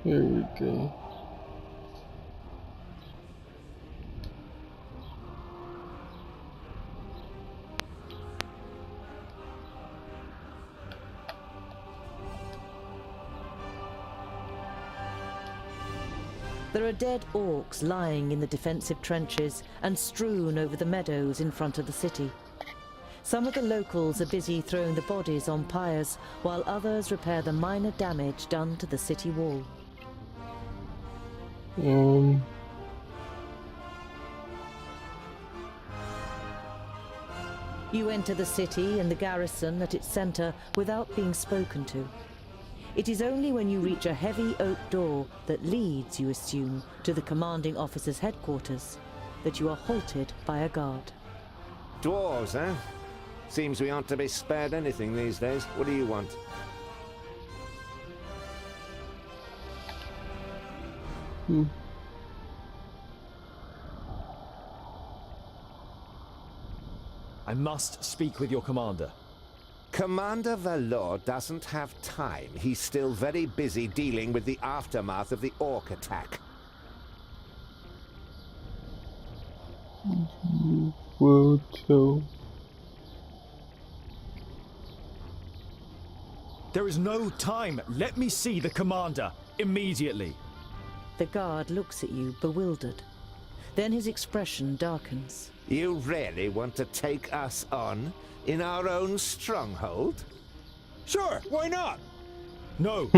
Here we go. There are dead orcs lying in the defensive trenches and strewn over the meadows in front of the city. Some of the locals are busy throwing the bodies on pyres, while others repair the minor damage done to the city wall. You enter the city and the garrison at its centre without being spoken to. It is only when you reach a heavy oak door that leads, you assume, to the commanding officer's headquarters, that you are halted by a guard. Dwarves, eh? Seems we aren't to be spared anything these days. What do you want? I must speak with your commander. Commander Valor doesn't have time. He's still very busy dealing with the aftermath of the orc attack. Will tell. There is no time. Let me see the commander immediately. The guard looks at you, bewildered. Then his expression darkens. You really want to take us on in our own stronghold? Sure, why not? No,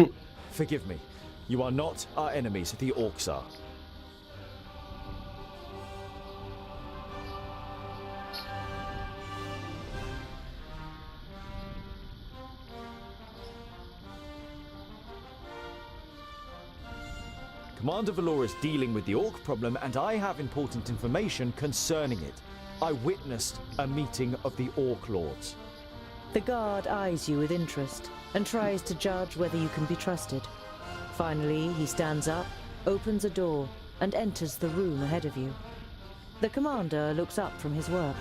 forgive me. You are not our enemies, the orcs are. Commander Valor is dealing with the orc problem, and I have important information concerning it. I witnessed a meeting of the orc lords. The guard eyes you with interest and tries to judge whether you can be trusted. Finally, he stands up, opens a door, and enters the room ahead of you. The commander looks up from his work.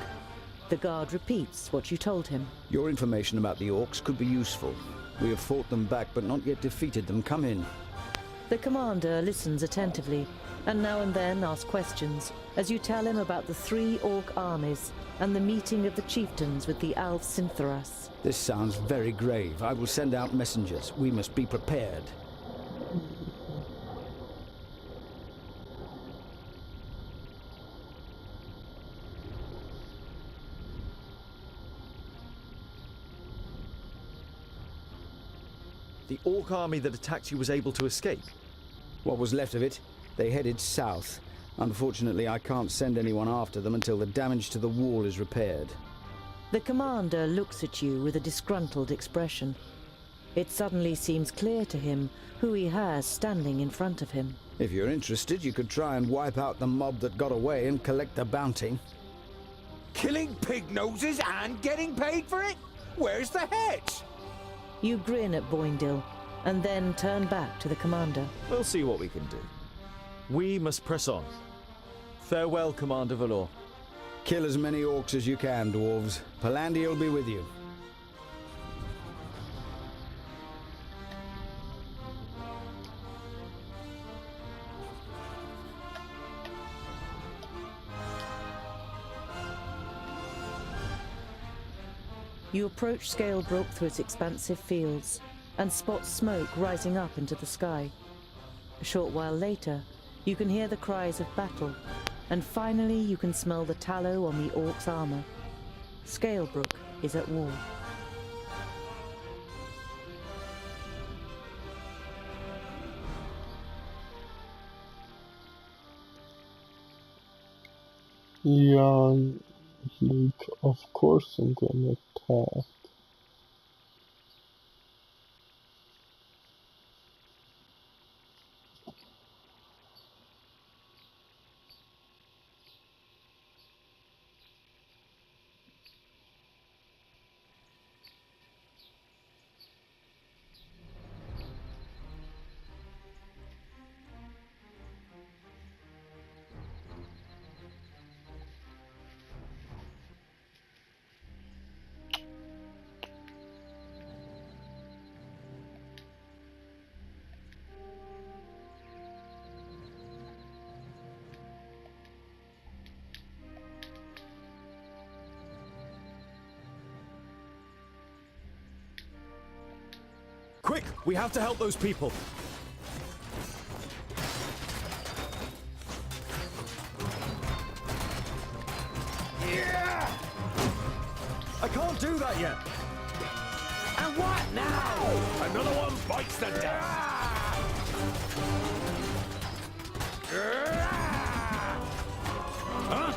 The guard repeats what you told him. Your information about the orcs could be useful. We have fought them back, but not yet defeated them. Come in. The commander listens attentively, and now and then asks questions, as you tell him about the 3 orc armies and the meeting of the chieftains with the Alcinthoras. This sounds very grave. I will send out messengers. We must be prepared. The orc army that attacked you was able to escape. What was left of it? They headed south. Unfortunately, I can't send anyone after them until the damage to the wall is repaired. The commander looks at you with a disgruntled expression. It suddenly seems clear to him who he has standing in front of him. If you're interested, you could try and wipe out the mob that got away and collect the bounty. Killing pig noses and getting paid for it? Where's the hedge? You grin at Boindil, and then turn back to the commander. We'll see what we can do. We must press on. Farewell, Commander Valor. Kill as many orcs as you can, dwarves. Palandi will be with you. You approach Scalebrook through its expansive fields and spot smoke rising up into the sky. A short while later, you can hear the cries of battle, and finally you can smell the tallow on the orc's armor. Scalebrook is at war. Yeah, of course I'm gonna attack. Quick, we have to help those people. I can't do that yet. And what now? Another one bites the dust. Huh?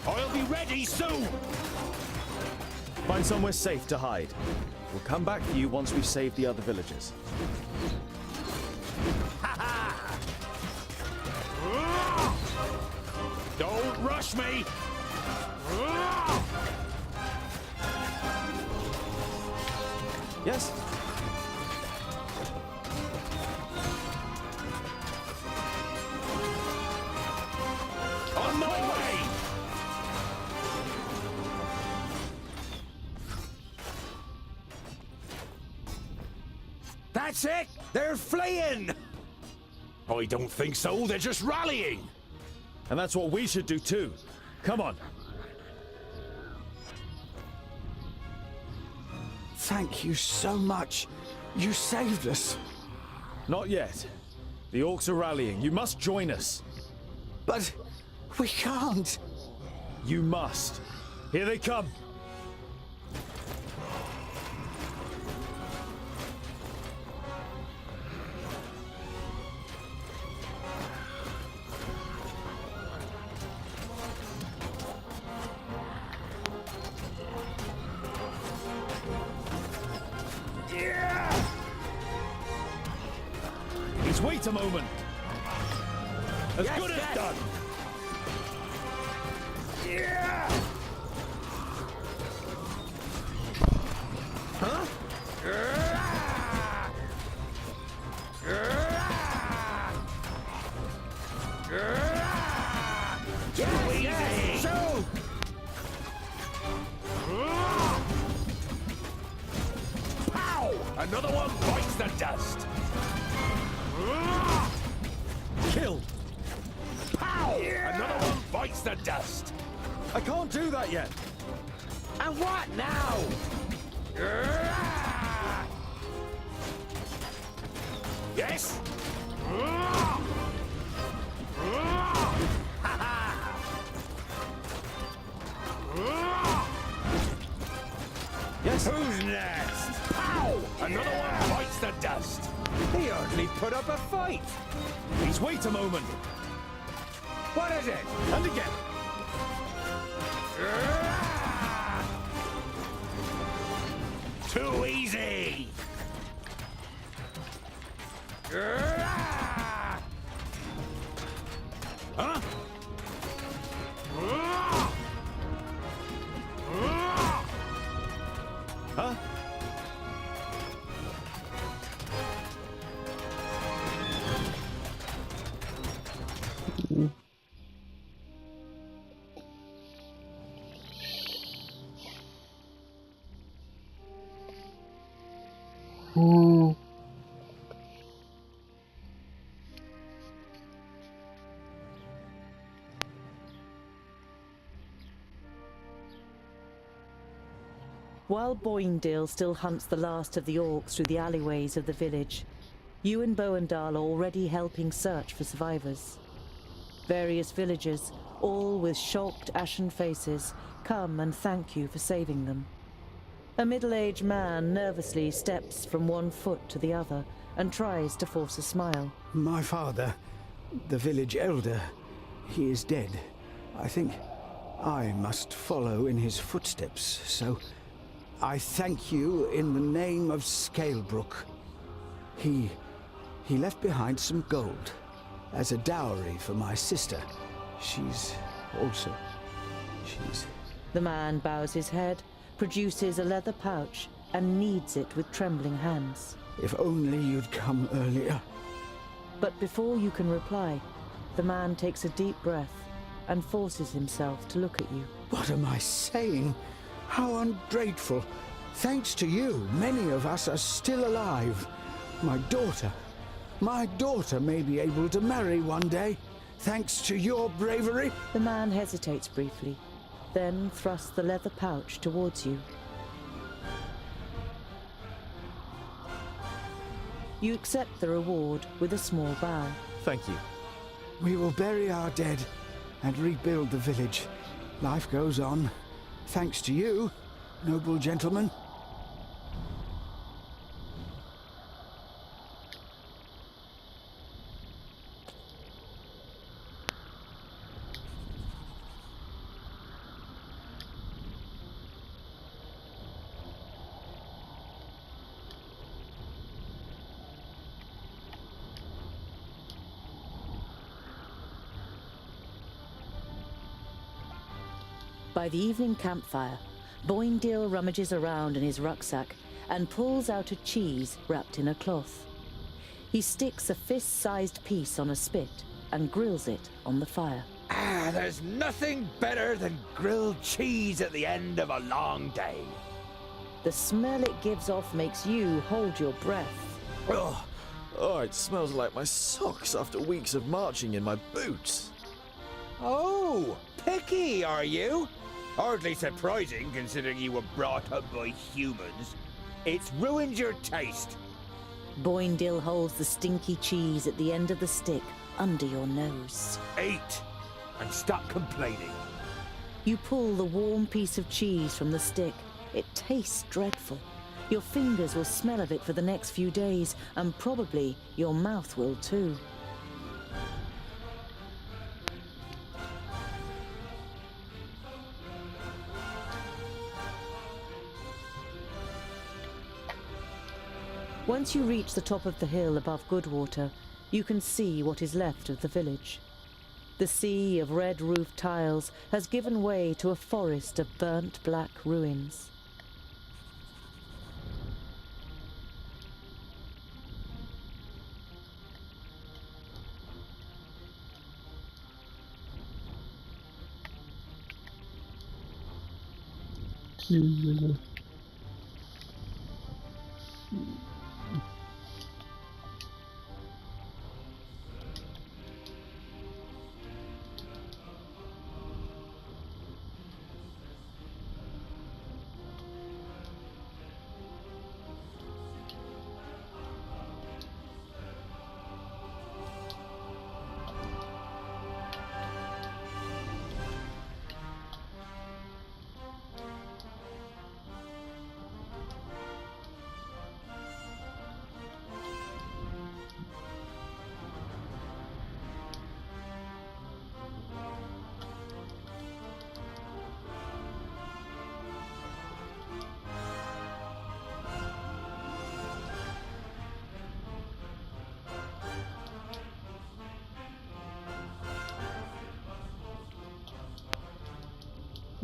I'll be ready soon. Find somewhere safe to hide. We'll come back for you once we've saved the other villagers. Don't rush me. Yes? On my way. That's it! They're fleeing! I don't think so, they're just rallying! And that's what we should do too. Come on. Thank you so much. You saved us. Not yet. The orcs are rallying. You must join us. But we can't. You must. Here they come. Please wait a moment. As good as done. Pow! Another one bites the dust. Killed. Pow! Another one bites the dust. I can't do that yet. And what now? Yes? Yes? Who's next? Pow! Another one bites the dust. He hardly put up a fight. Please wait a moment. What is it? And again. Too easy. Huh? Huh? Hmm. While Boindale still hunts the last of the orcs through the alleyways of the village, you and Boandal are already helping search for survivors. Various villagers, all with shocked, ashen faces, come and thank you for saving them. A middle-aged man nervously steps from one foot to the other and tries to force a smile. My father, the village elder, he is dead. I think I must follow in his footsteps, so I thank you in the name of Scalebrook. He left behind some gold as a dowry for my sister. She's... The man bows his head, produces a leather pouch, and kneads it with trembling hands. If only you'd come earlier. But before you can reply, the man takes a deep breath and forces himself to look at you. What am I saying? How ungrateful. Thanks to you, many of us are still alive. My daughter may be able to marry one day. thanks to your bravery. The man hesitates briefly, then thrusts the leather pouch towards you. You accept the reward with a small bow. Thank you. We will bury our dead and rebuild the village. Life goes on, thanks to you, noble gentleman. By the evening campfire, Boindil rummages around in his rucksack and pulls out a cheese wrapped in a cloth. He sticks a fist-sized piece on a spit and grills it on the fire. Ah, there's nothing better than grilled cheese at the end of a long day. The smell it gives off makes you hold your breath. Oh, it smells like my socks after weeks of marching in my boots. Oh, picky, are you? Hardly surprising, considering you were brought up by humans. It's ruined your taste. Boindil holds the stinky cheese at the end of the stick under your nose. Eat, and stop complaining. You pull the warm piece of cheese from the stick. It tastes dreadful. Your fingers will smell of it for the next few days, and probably your mouth will too. Once you reach the top of the hill above Goodwater, you can see what is left of the village. The sea of red roof tiles has given way to a forest of burnt black ruins. Jesus.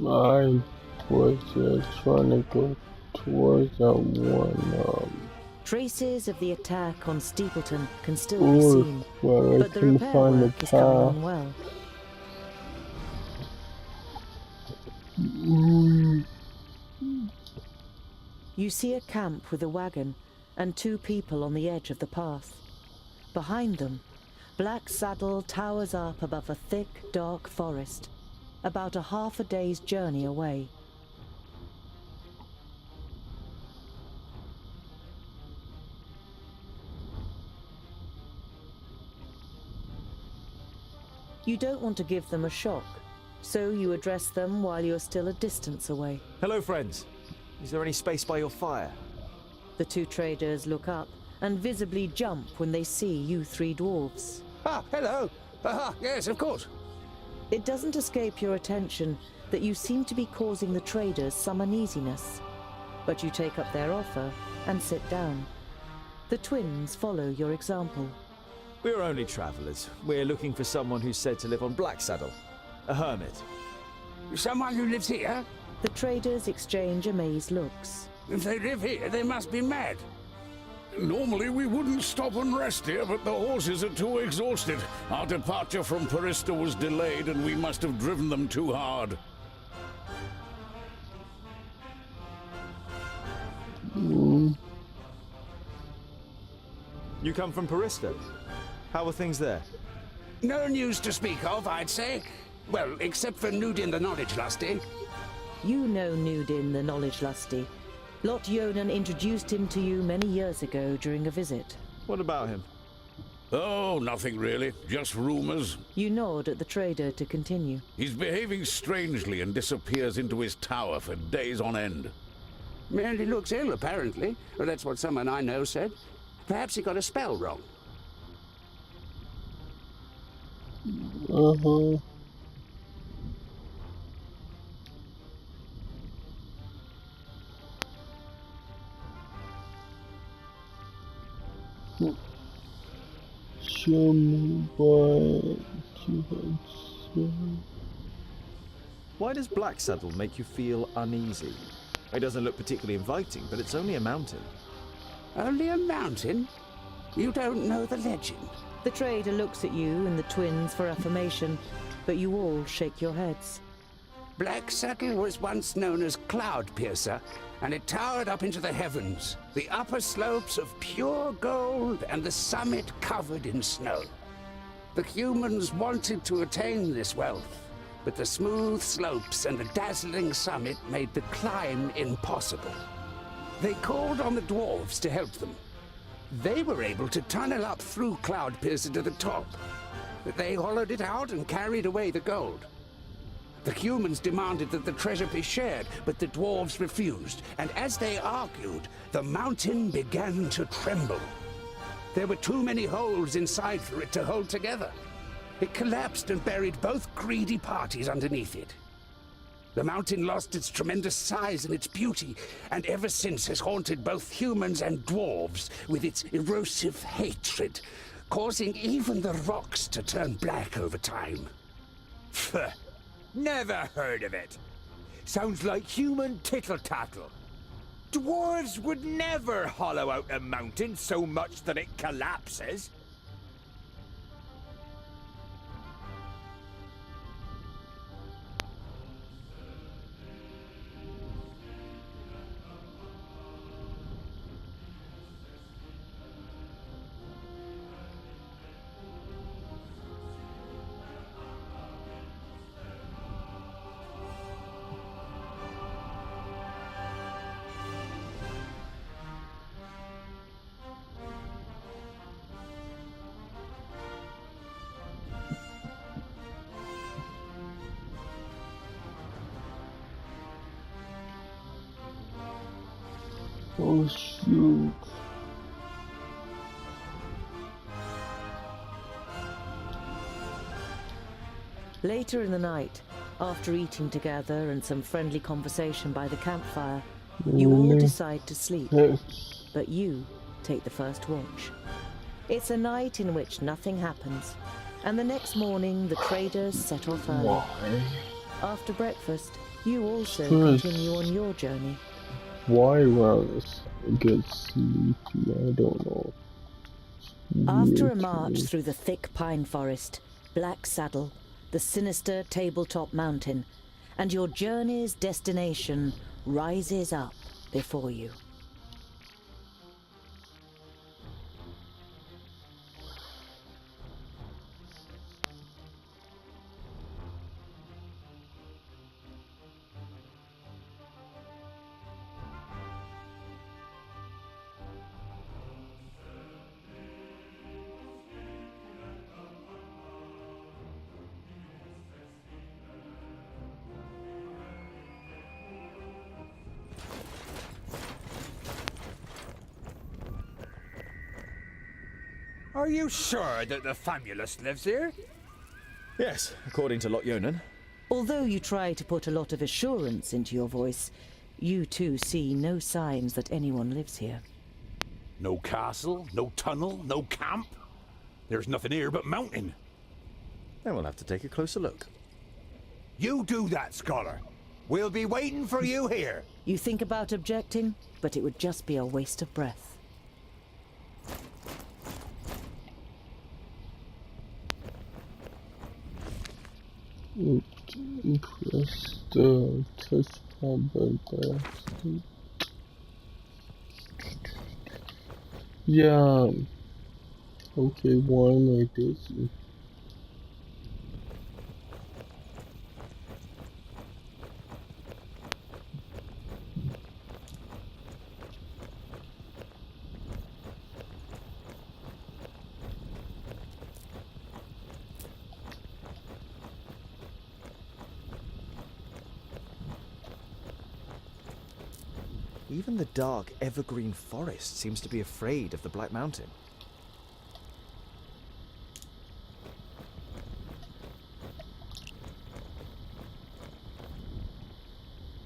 I was trying to go towards that one, Traces of the attack on Steepleton can still be roof seen, where I but the couldn't repair find the work is coming path. on well. You see a camp with a wagon and two people on the edge of the path. Behind them, Black Saddle towers up above a thick, dark forest, about a half a day's journey away. You don't want to give them a shock, so you address them while you're still a distance away. Hello, friends. Is there any space by your fire? The two traders look up and visibly jump when they see you three dwarves. Ah, hello. Yes, of course. It doesn't escape your attention that you seem to be causing the traders some uneasiness, but you take up their offer and sit down. The twins follow your example. We're only travelers. We're looking for someone who's said to live on Blacksaddle. A hermit. Someone who lives here? The traders exchange amazed looks. If they live here, they must be mad. Normally we wouldn't stop and rest here, but the horses are too exhausted. Our departure from Parista was delayed and we must have driven them too hard. You come from Parista? How are things there? No news to speak of, I'd say. Well, except for Nudin the Knowledge Lusty. You know Nudin the Knowledge Lusty. Lot Yonan introduced him to you many years ago during a visit. What about him? Oh, nothing really. Just rumors. You nod at the trader to continue. He's behaving strangely and disappears into his tower for days on end. And he looks ill, apparently. Well, that's what someone I know said. Perhaps he got a spell wrong. Uh-huh. Show me what you had said. Why does Blacksaddle make you feel uneasy? It doesn't look particularly inviting, but it's only a mountain. Only a mountain? You don't know the legend? The trader looks at you and the twins for affirmation, but you all shake your heads. Blacksaddle was once known as Cloudpiercer, and it towered up into the heavens, the upper slopes of pure gold and the summit covered in snow. The humans wanted to attain this wealth, but the smooth slopes and the dazzling summit made the climb impossible. They called on the Dwarves to help them. They were able to tunnel up through Cloudpiercer to the top, but they hollowed it out and carried away the gold. The humans demanded that the treasure be shared, but the dwarves refused, and as they argued, the mountain began to tremble. There were too many holes inside for it to hold together. It collapsed and buried both greedy parties underneath it. The mountain lost its tremendous size and its beauty, and ever since has haunted both humans and dwarves with its erosive hatred, causing even the rocks to turn black over time. Pfft. Never heard of it. Sounds like human tittle-tattle. Dwarves would never hollow out a mountain so much that it collapses. Oh shoot. Later in the night, after eating together and some friendly conversation by the campfire, you all Really? decide to sleep, Yes. but you take the first watch. It's a night in which nothing happens, and the next morning the traders set off early. Why? After breakfast, you also First. continue on your journey. Why Rallis gets sleepy? I don't know. After a Weird to march me. through the thick pine forest, Blacksaddle, the sinister tabletop mountain, and your journey's destination rises up before you. Are you sure that the Famulus lives here? Yes, according to Lot Yonan. Although you try to put a lot of assurance into your voice, you too see no signs that anyone lives here. No castle, no tunnel, no camp. There's nothing here but mountain. Then we'll have to take a closer look. You do that, scholar. We'll be waiting for you here. You think about objecting, but it would just be a waste of breath. Press the touchpad by accident. Yeah. Okay, why am I busy? Even the dark, evergreen forest seems to be afraid of the Black Mountain.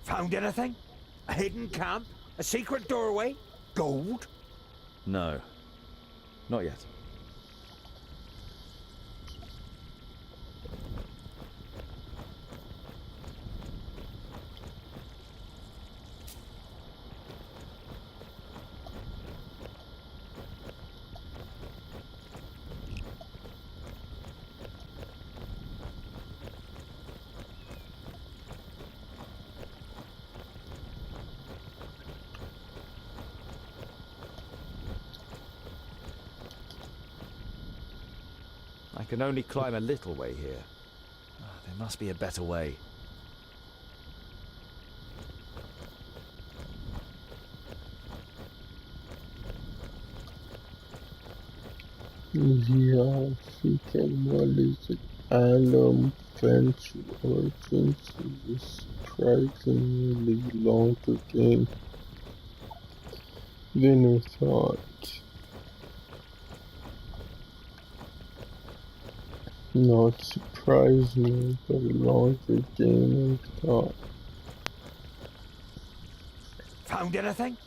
Found anything? A hidden camp? A secret doorway? Gold? No. Not yet. I can only climb a little way here. There must be a better way. Yeah, seeking knowledge at Alum Venture Origins is a surprisingly longer game than I thought. Not surprisingly, but a longer game than I thought. Found anything?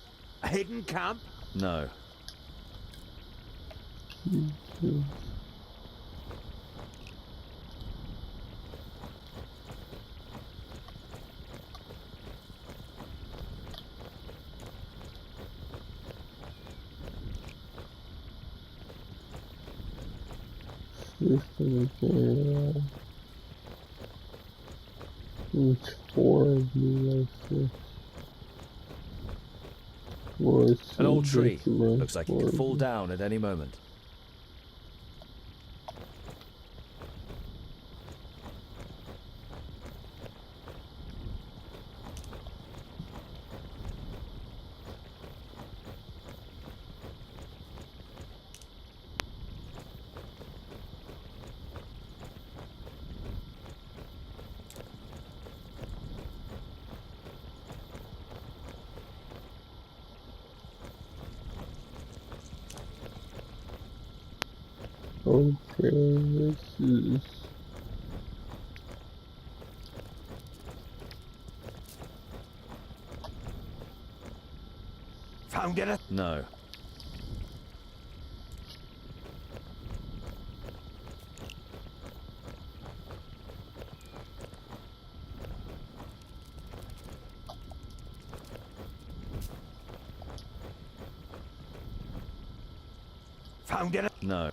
A hidden camp? No. Jesus. System again. It's horribly like this. Well, it's An old so tree. different, Looks like it could fall horribly. down at any moment. Okay, this is Found anything? No. Found anything? No.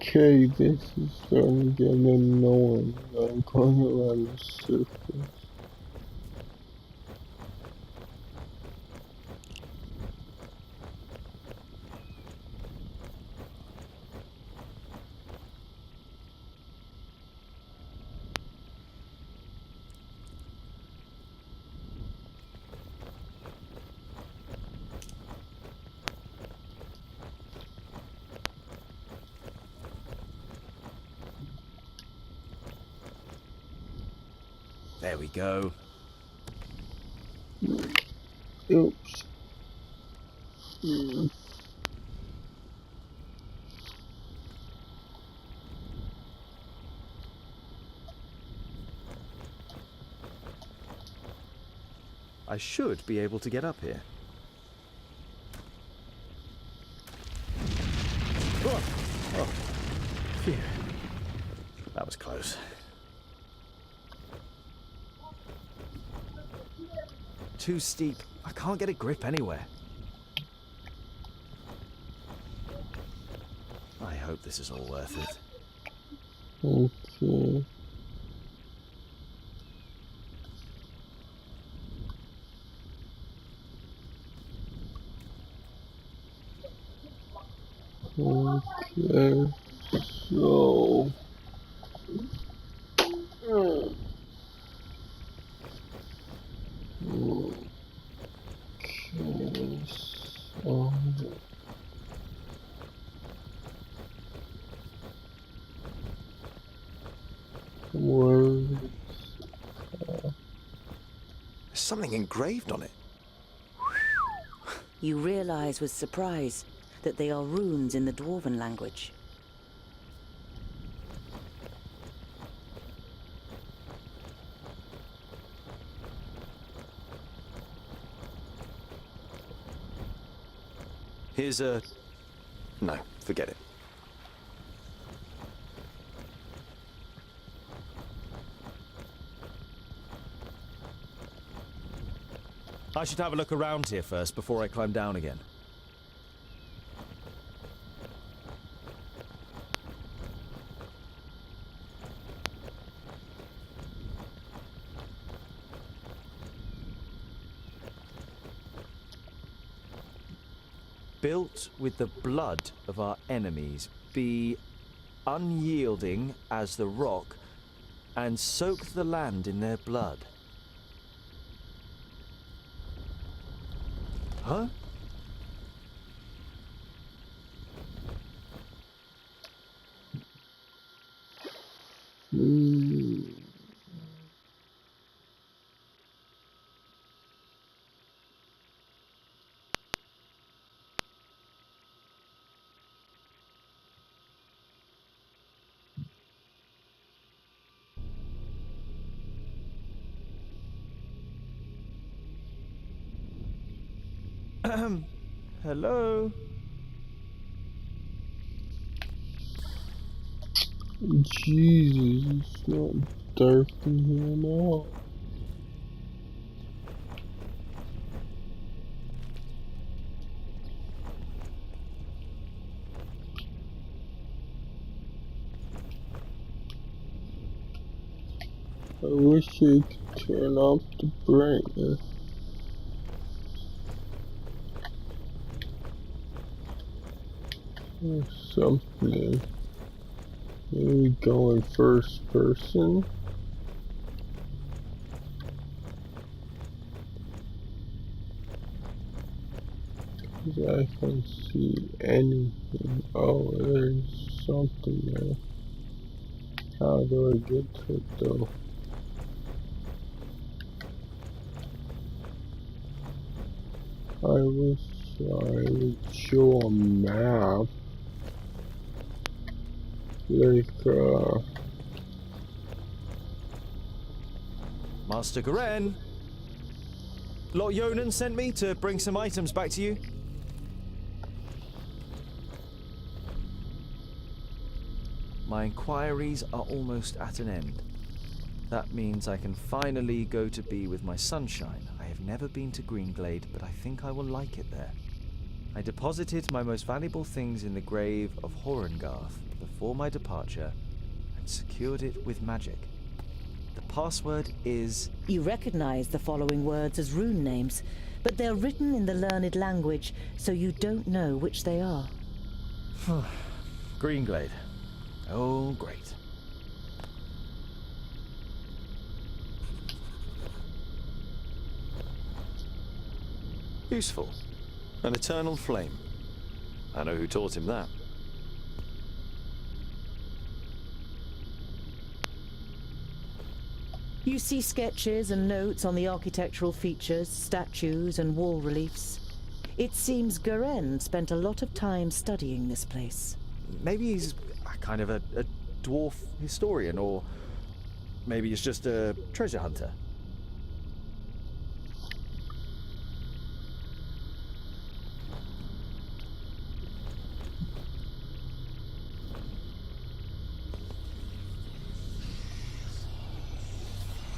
okay. This is starting to get annoying. I'm going around in circles. There we go. Oops. I should be able to get up here. Oh, oh. Phew. That was close. Too steep. I can't get a grip anywhere. hope this is all worth it. Okay. Okay, so okay, so words. There's something engraved on it. You realize with surprise that they are runes in the Dwarven language. Here's a... No, forget it. I should have a look around here first before I climb down again. Built with the blood of our enemies, be unyielding as the rock, and soak the land in their blood. Huh? Hello? Jesus, it's not dark in here now. I wish I could turn off the brightness. Or something. Maybe go in first person. 'Cause I can't see anything. Oh, there's something there. How do I get to it though? I wish I would show a map. Like, Master Garen? Lot Yonan sent me to bring some items back to you. My inquiries are almost at an end. That means I can finally go to be with my sunshine. I have never been to Greenglade, but I think I will like it there. I deposited my most valuable things in the grave of Horengarth before my departure and secured it with magic. The password is... You recognize the following words as rune names, but they're written in the learned language, so you don't know which they are. Greenglade. Oh, great. Useful. An eternal flame. I know who taught him that. You see sketches and notes on the architectural features, statues and wall reliefs. It seems Garen spent a lot of time studying this place. Maybe he's kind of a dwarf historian, or maybe he's just a treasure hunter.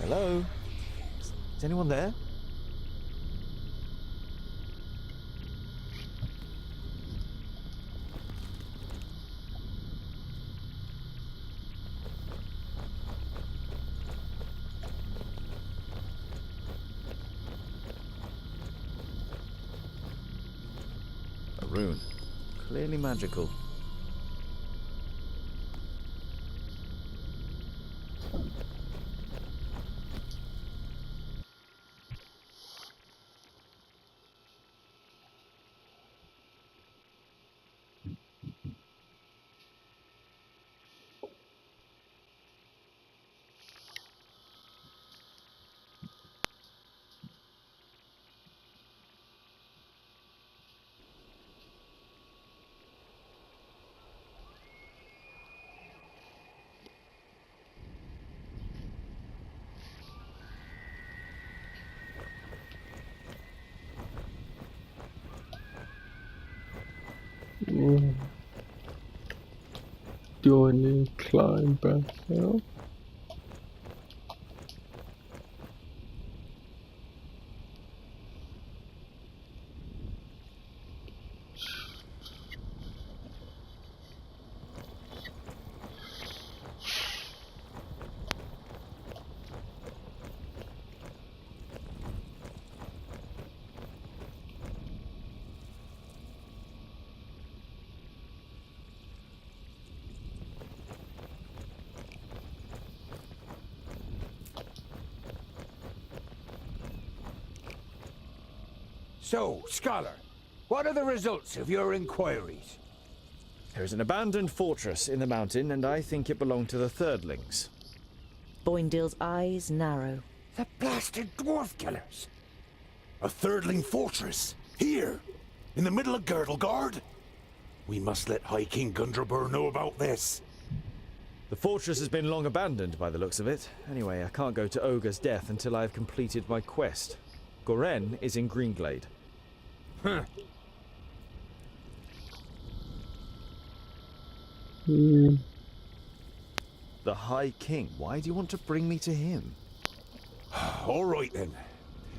Hello? Is anyone there? rune. Clearly magical. Mm. Do I need to climb back out? So, Scholar, what are the results of your inquiries? There is an abandoned fortress in the mountain, and I think it belonged to the Thirdlings. Boindill's eyes narrow. The blasted dwarf killers! A Thirdling fortress? Here? In the middle of Girdlegard? We must let High King Gundrabur know about this. The fortress has been long abandoned by the looks of it. Anyway, I can't go to Ogre's death until I have completed my quest. Goren is in Greenglade. Huh. The High King. Why do you want to bring me to him? All right then.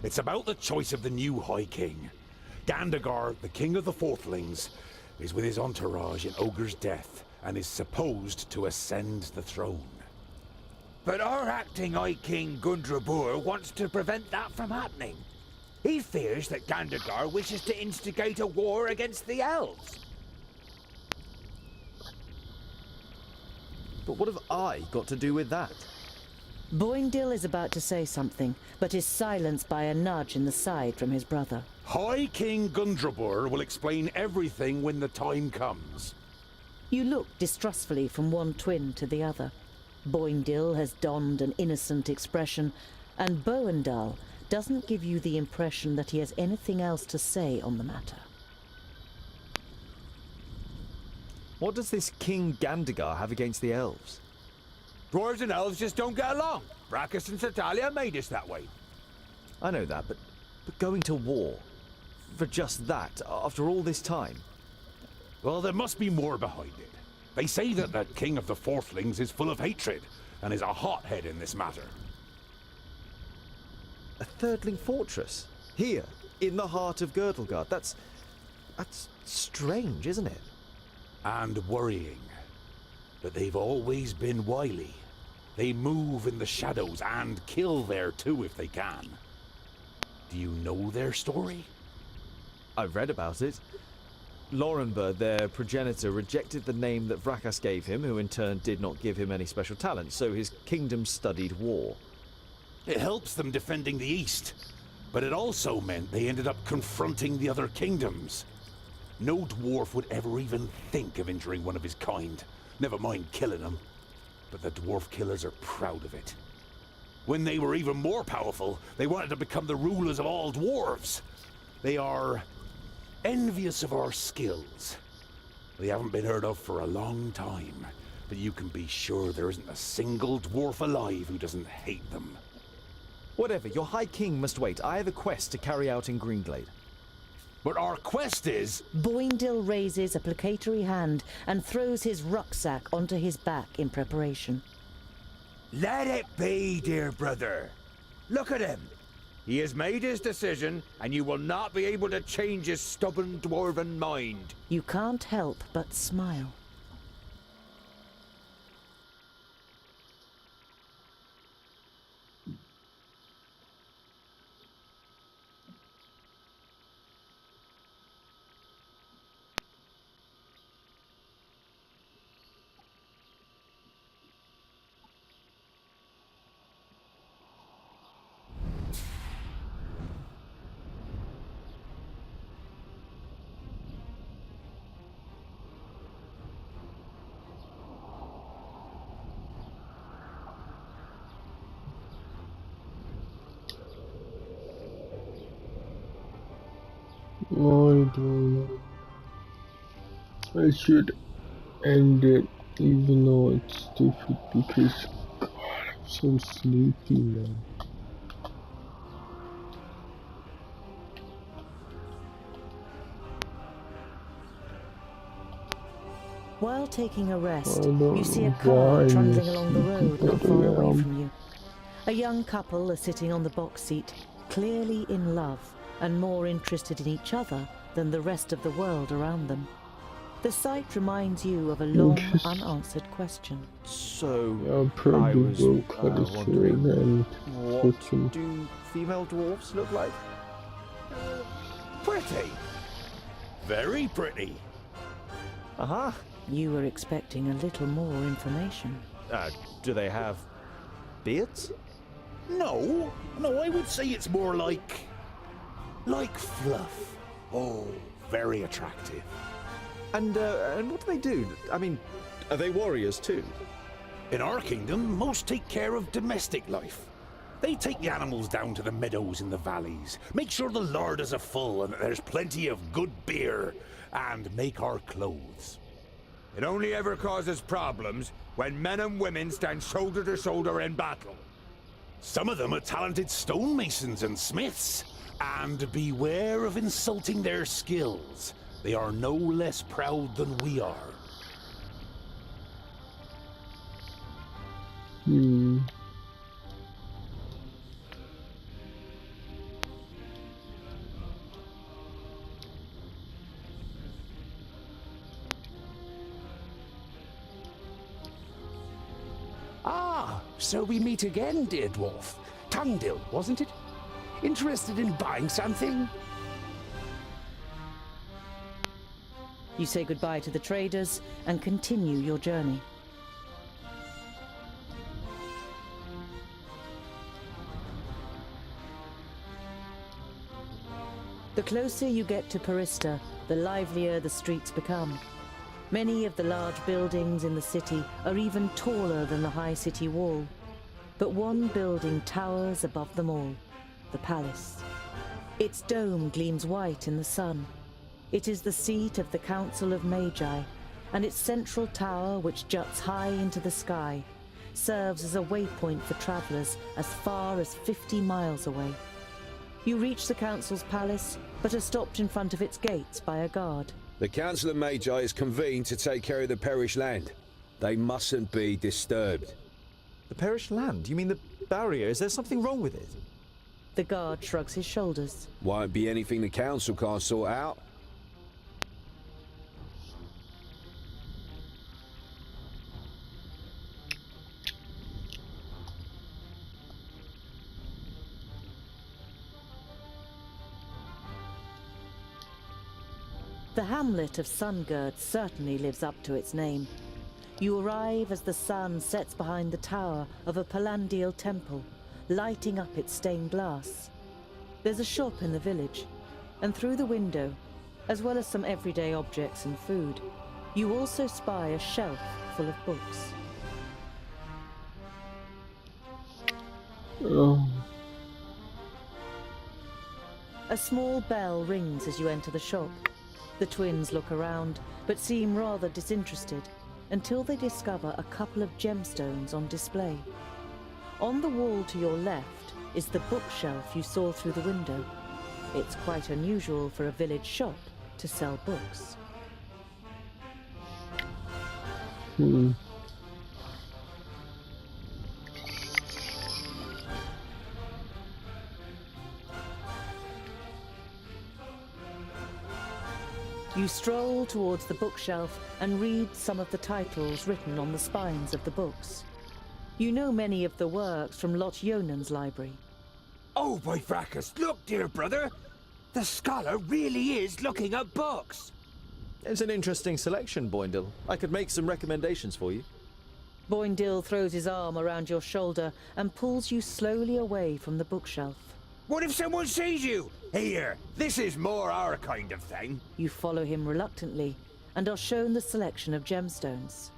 It's about the choice of the new High King. Gandagar, the King of the Fourthlings, is with his entourage in Ogre's death and is supposed to ascend the throne. But our acting High King Gundrabur wants to prevent that from happening. He fears that Gandagar wishes to instigate a war against the elves. But what have I got to do with that? Boindill is about to say something, but is silenced by a nudge in the side from his brother. High King Gundrabur will explain everything when the time comes. You look distrustfully from one twin to the other. Boindill has donned an innocent expression, and Boendal doesn't give you the impression that he has anything else to say on the matter. What does this King Gandagar have against the elves? Dwarves and elves just don't get along. Brachus and Satalia made us that way. I know that, but going to war for just that, after all this time? Well, there must be more behind it. They say that the King of the Fourthlings is full of hatred and is a hothead in this matter. A Thirdling fortress? Here, in the heart of Girdlegard? That's strange, isn't it? And worrying. But they've always been wily. They move in the shadows and kill there too if they can. Do you know their story? I've read about it. Lorenberg, their progenitor, rejected the name that Vrakas gave him, who in turn did not give him any special talent, so his kingdom studied war. It helps them defending the East, but it also meant they ended up confronting the other kingdoms. No dwarf would ever even think of injuring one of his kind, never mind killing them. But the dwarf killers are proud of it. When they were even more powerful, they wanted to become the rulers of all dwarves. They are envious of our skills. They haven't been heard of for a long time, but you can be sure there isn't a single dwarf alive who doesn't hate them. Whatever, your High King must wait. I have a quest to carry out in Greenglade. But our quest is... Boindill raises a placatory hand and throws his rucksack onto his back in preparation. Let it be, dear brother. Look at him. He has made his decision, and you will not be able to change his stubborn dwarven mind. You can't help but smile. I don't know. I should end it even though it's stupid because God, I'm so sleepy, man. While taking a I rest, don't you see a know car why you're trundling along the sleepy, road not but far I away am. from you. A young couple are sitting on the box seat, clearly in love and more interested in each other than the rest of the world around them. The sight reminds you of a long Just, unanswered question. So, I I probably was broke her the sword wondering, and what freaking. do female dwarves look like? Pretty. Very pretty. Uh-huh. You were expecting a little more information. Do they have beards? No, I would say it's more like fluff. Oh, very attractive. And what do they do? I mean, are they warriors too? In our kingdom, most take care of domestic life. They take the animals down to the meadows in the valleys, make sure the larders are full and that there's plenty of good beer, and make our clothes. It only ever causes problems when men and women stand shoulder to shoulder in battle. Some of them are talented stonemasons and smiths, and beware of insulting their skills. They are no less proud than we are. Ah, so we meet again, dear dwarf. Tungdil, wasn't it? Interested in buying something? You say goodbye to the traders and continue your journey. The closer you get to Parista, the livelier the streets become. Many of the large buildings in the city are even taller than the high city wall. But one building towers above them all, the palace. Its dome gleams white in the sun. It is the seat of the Council of Magi, and its central tower, which juts high into the sky, serves as a waypoint for travelers as far as 50 miles away. You reach the Council's palace, but are stopped in front of its gates by a guard. The Council of Magi is convened to take care of the perished land. They mustn't be disturbed. The perished land? You mean the barrier? Is there something wrong with it? The guard shrugs his shoulders. Won't be anything the Council can't sort out. The hamlet of Sungird certainly lives up to its name. You arrive as the sun sets behind the tower of a Palandial temple, lighting up its stained glass. There's a shop in the village, and through the window, as well as some everyday objects and food, you also spy a shelf full of books. A small bell rings as you enter the shop. The twins look around, but seem rather disinterested, until they discover a couple of gemstones on display. On the wall to your left is the bookshelf you saw through the window. It's quite unusual for a village shop to sell books. You stroll towards the bookshelf and read some of the titles written on the spines of the books. You know many of the works from Lot Yonan's library. Oh, by fracas, look, dear brother! The scholar really is looking at books! It's an interesting selection, Boindle. I could make some recommendations for you. Boindle throws his arm around your shoulder and pulls you slowly away from the bookshelf. What if someone sees you? Here, this is more our kind of thing. You follow him reluctantly and are shown the selection of gemstones.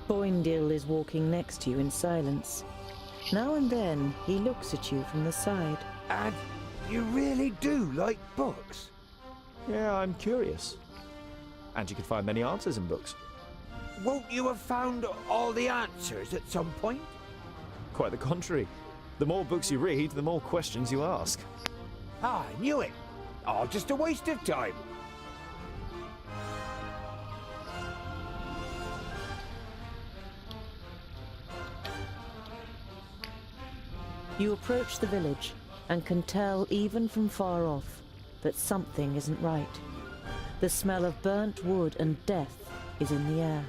Boindil is walking next to you in silence. Now and then, he looks at you from the side. And you really do like books? Yeah, I'm curious. And you can find many answers in books. Won't you have found all the answers at some point? Quite the contrary. The more books you read, the more questions you ask. Ah, I knew it. All just a waste of time. You approach the village and can tell even from far off that something isn't right. The smell of burnt wood and death is in the air.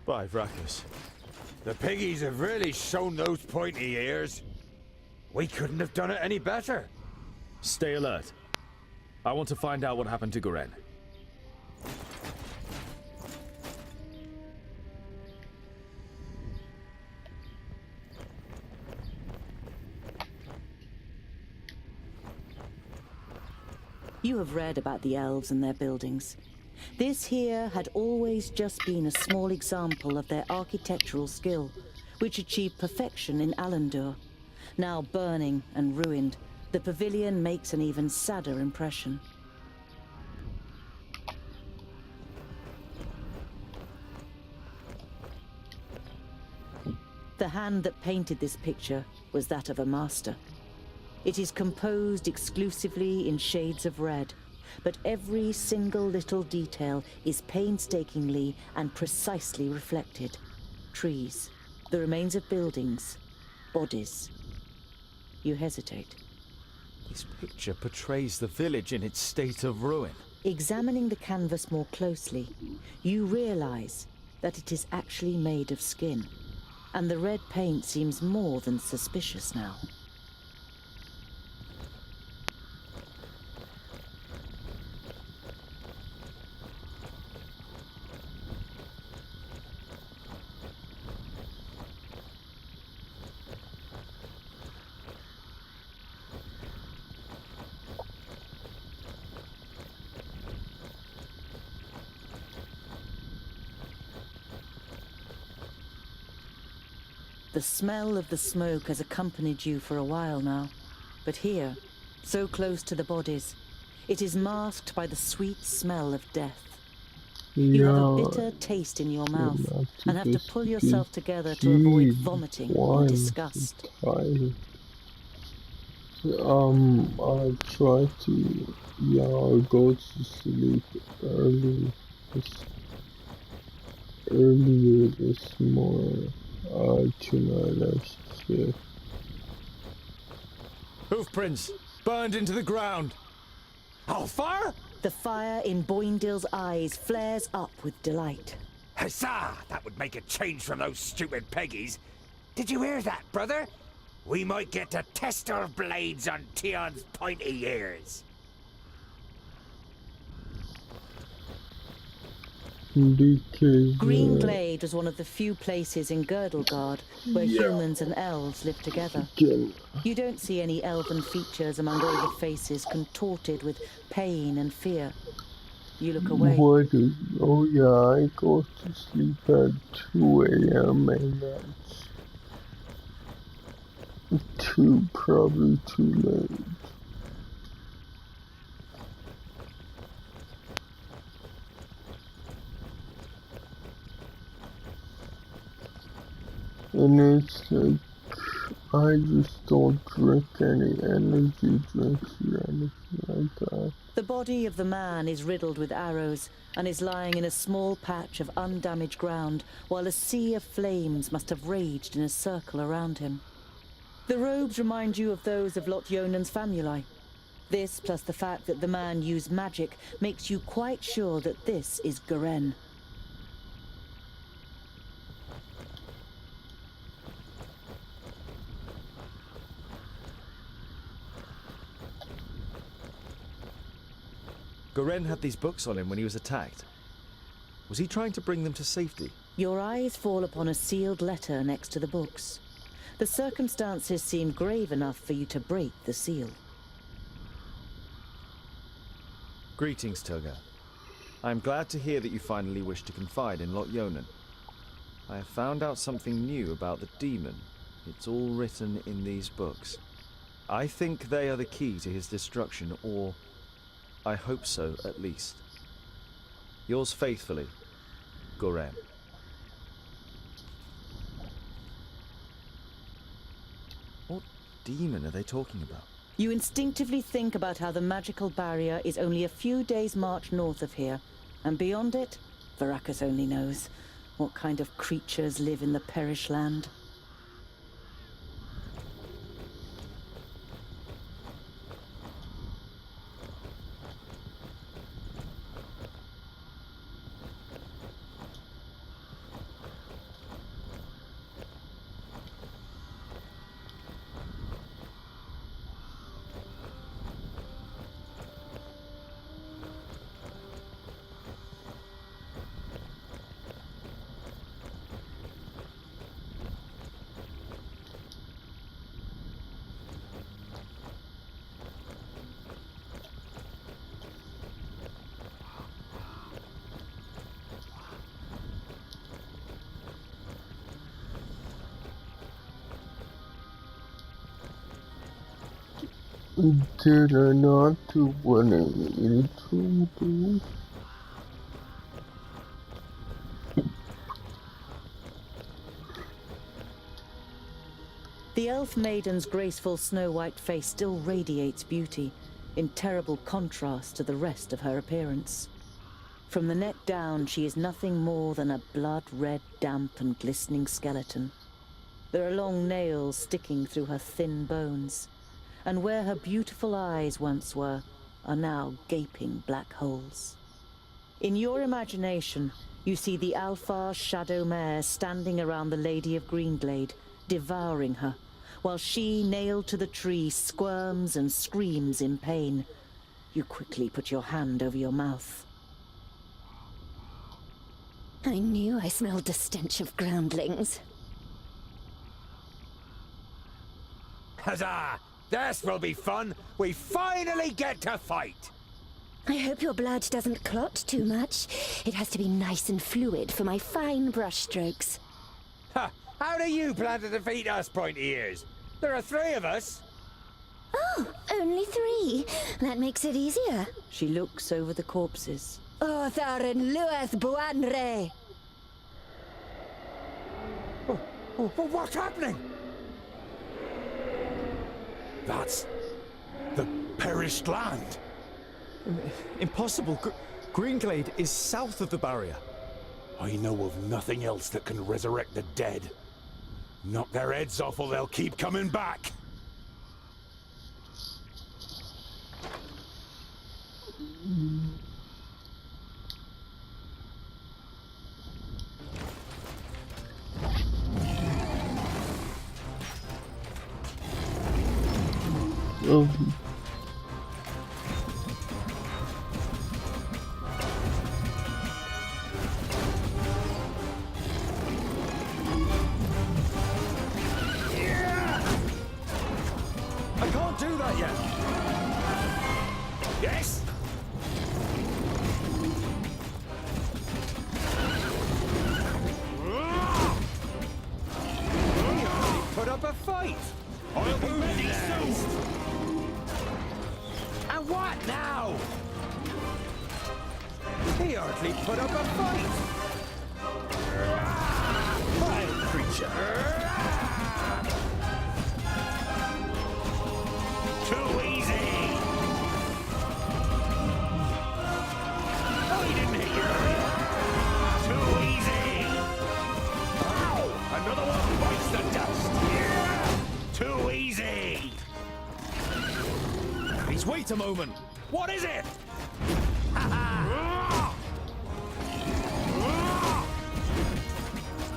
By Vracus. The piggies have really shown those pointy ears. We couldn't have done it any better. Stay alert. I want to find out what happened to Goren. You have read about the elves and their buildings. This here had always just been a small example of their architectural skill, which achieved perfection in Alandur. Now burning and ruined, the pavilion makes an even sadder impression. The hand that painted this picture was that of a master. It is composed exclusively in shades of red, but every single little detail is painstakingly and precisely reflected. Trees, the remains of buildings, bodies. You hesitate. This picture portrays the village in its state of ruin. Examining the canvas more closely, you realize that it is actually made of skin, and the red paint seems more than suspicious now. The smell of the smoke has accompanied you for a while now, but here, so close to the bodies, it is masked by the sweet smell of death. You have a bitter taste in your mouth and have to pull yourself together to avoid vomiting in disgust. I try to, go to sleep earlier this morning. Tonight, I should say. Hoofprints burned into the ground. How far? The fire in Boindil's eyes flares up with delight. Huzzah! That would make a change from those stupid peggies. Did you hear that, brother? We might get to test our blades on Tion's pointy ears. Because Green Glade was one of the few places in Girdlegard where humans and elves live together. You don't see any elven features among all the faces contorted with pain and fear. You look away. I go to sleep at 2 a.m. and that's probably too late. And it's like, I just don't drink any energy drinks or anything like that. The body of the man is riddled with arrows and is lying in a small patch of undamaged ground, while a sea of flames must have raged in a circle around him. The robes remind you of those of Lot Yonan's famuli. This, plus the fact that the man used magic, makes you quite sure that this is Garen. Garen had these books on him when he was attacked. Was he trying to bring them to safety? Your eyes fall upon a sealed letter next to the books. The circumstances seem grave enough for you to break the seal. Greetings, Tugger. I am glad to hear that you finally wish to confide in Lot Yonan. I have found out something new about the demon. It's all written in these books. I think they are the key to his destruction, or I hope so, at least. Yours faithfully, Garen. What demon are they talking about? You instinctively think about how the magical barrier is only a few days' march north of here, and beyond it, Varakas only knows what kind of creatures live in the Perish Land. Did I not do what I needed to do? The elf maiden's graceful snow-white face still radiates beauty, in terrible contrast to the rest of her appearance. From the neck down, she is nothing more than a blood-red, damp and glistening skeleton. There are long nails sticking through her thin bones, and where her beautiful eyes once were, are now gaping black holes. In your imagination, you see the Alfar's shadow mare standing around the Lady of Greenglade, devouring her, while she, nailed to the tree, squirms and screams in pain. You quickly put your hand over your mouth. I knew I smelled the stench of groundlings. Huzzah! This will be fun! We finally get to fight! I hope your blood doesn't clot too much. It has to be nice and fluid for my fine brushstrokes. Ha! How do you plan to defeat us, pointy ears? There are 3 of us! Oh, only 3. That makes it easier. She looks over the corpses. Otharin Lueth Buanre! What's happening? That's the perished land. Impossible. Greenglade is south of the barrier. I know of nothing else that can resurrect the dead. Knock their heads off or they'll keep coming back. I can't do that yet. Yes? Put up a fight! I'll be ready soon! And what now? He hardly put up a fight! Vile creature! Too easy! I didn't hit you earlier! Too easy! Ow! Another one bites the dust! Too easy! He's weak. wait a moment! What is it?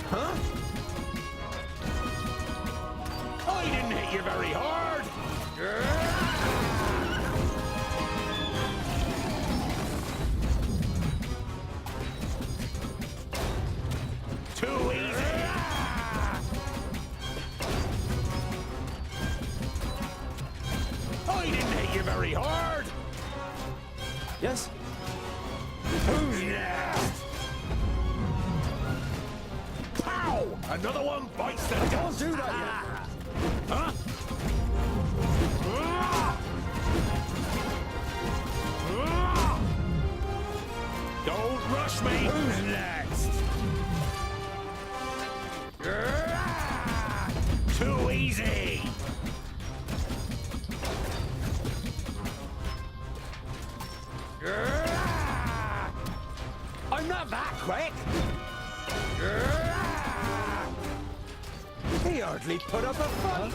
Huh? I didn't hit you very hard. Too easy. I didn't hit you very hard. Yes? Who's next? Pow! Another one bites the dust. Can't do that yet. Huh? Don't rush me. Who's next? Too easy. I'm not that quick. He hardly put up a fight.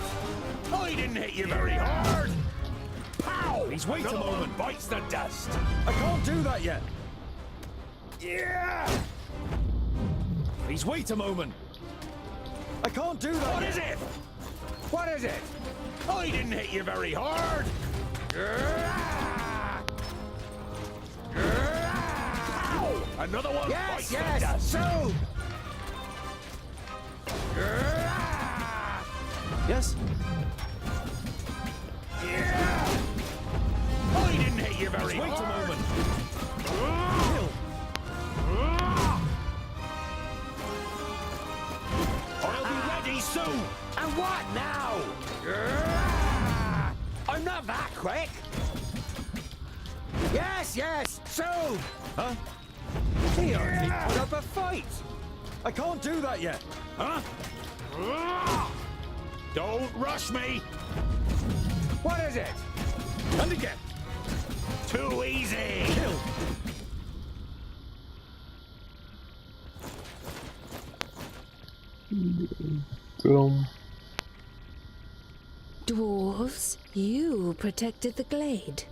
I didn't hit you very hard. Pow! Please wait a moment. Bites the dust. I can't do that yet. Yeah! Please wait a moment. I can't do that What yet. is it? What is it? I didn't hit you very hard. Pow! Another one bites the dust. So. Yes? Yeah! I didn't hit you very Wait hard. a moment. I'll be ready soon. And what now? I'm not that quick. Yes, yes, soon. Huh? He hardly put up a fight. I can't do that yet. Huh? Don't rush me. What is it? And again. Too easy. Kill. Glum. Dwarves, you protected the glade.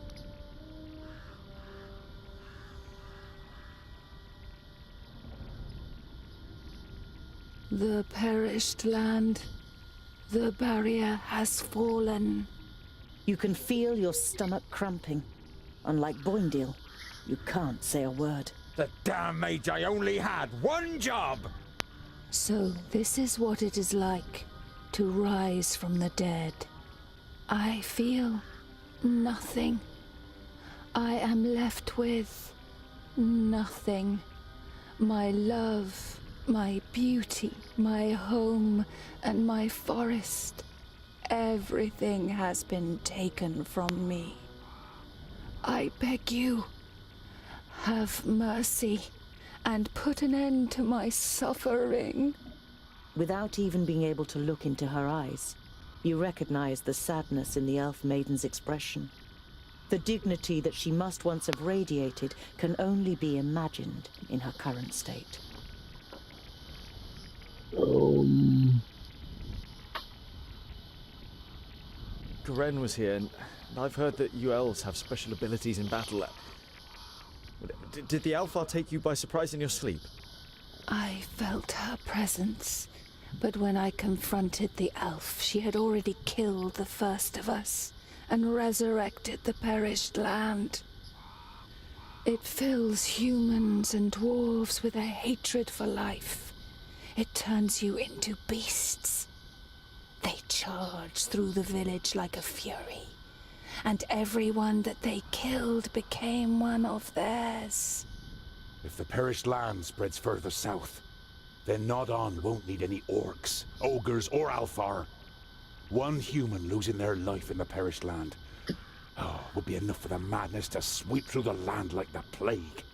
The perished land. The barrier has fallen. You can feel your stomach cramping. Unlike Boindale, you can't say a word. The damn Magi only had one job! So this is what it is like to rise from the dead. I feel nothing. I am left with nothing. My love, my beauty, my home, and my forest. Everything has been taken from me. I beg you, have mercy and put an end to my suffering. Without even being able to look into her eyes, you recognize the sadness in the elf maiden's expression. The dignity that she must once have radiated can only be imagined in her current state. Garen was here, and I've heard that you elves have special abilities in battle. Did the Alfar take you by surprise in your sleep? I felt her presence, but when I confronted the elf, she had already killed the first of us and resurrected the perished land. It fills humans and dwarves with a hatred for life. It turns you into beasts. They charge through the village like a fury, and everyone that they killed became one of theirs. If the perished land spreads further south, then Nodon won't need any orcs, ogres, or Alfar. One human losing their life in the perished land would be enough for the madness to sweep through the land like the plague.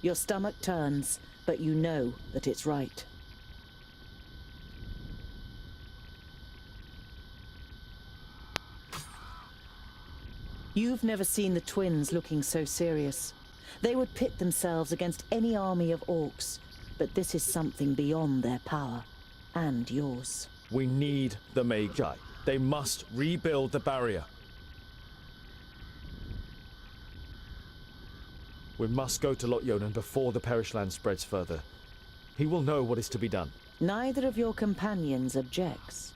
Your stomach turns, but you know that it's right. You've never seen the twins looking so serious. They would pit themselves against any army of orcs, but this is something beyond their power, and yours. We need the Magi. They must rebuild the barrier. We must go to Lot before the Perish Land spreads further. He will know what is to be done. Neither of your companions objects.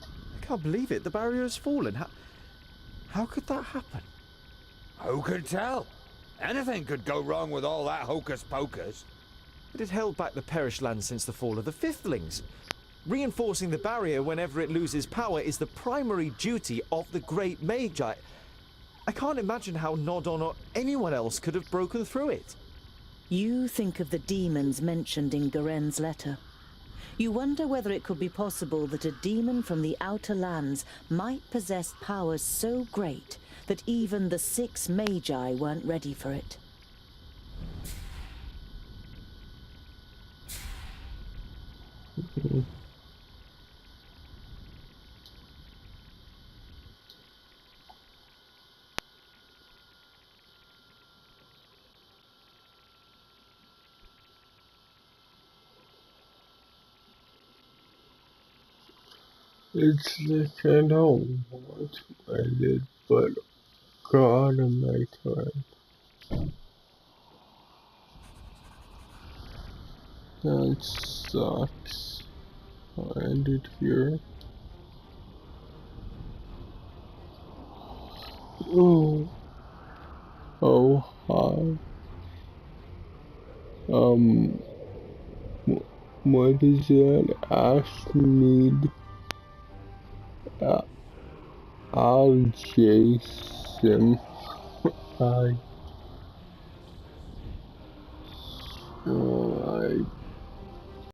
I can't believe it. The barrier has fallen. How could that happen? Who can tell? Anything could go wrong with all that hocus pocus. It had held back the Perish Land since the fall of the Fifthlings. Reinforcing the barrier whenever it loses power is the primary duty of the Great Magi. I can't imagine how Nodon or anyone else could have broken through it. You think of the demons mentioned in Garen's letter. You wonder whether it could be possible that a demon from the Outer Lands might possess powers so great that even the 6 Magi weren't ready for it. It's like I don't want my lid, but God in my time. That sucks. I'll end it here. Oh, hi. What is that? Ask me. I'll chase him. I